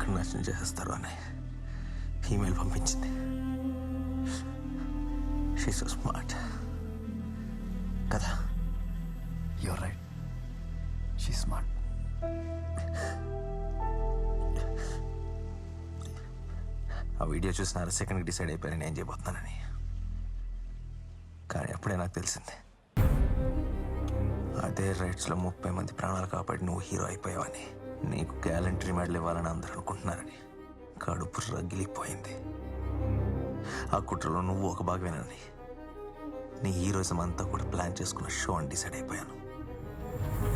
ఎక్కడ నాశనం చేసేస్తారు అని ఈమెయిల్ పంపించింది. షీ సో స్మార్ట్ కదా. You're right, she smart. ఆ వీడియో చూసిన అర సెకండ్కి డిసైడ్ అయిపోయాను నేను ఏం చేయబోతున్నానని. కానీ అప్పుడే నాకు తెలిసింది అదే రైట్స్లో 30 మంది ప్రాణాలు కాపాడి నువ్వు హీరో అయిపోయావని. నీకు గ్యాలంటరీ మెడల్ ఇవ్వాలని అందరూ అనుకుంటున్నారని. కడుపు రగిలిపోయింది. ఆ కుట్రలో నువ్వు ఒక భాగమేనని. నీ హీరోయిజం అంతా కూడా ప్లాన్ చేసుకున్న షో అని డిసైడ్ అయిపోయాను.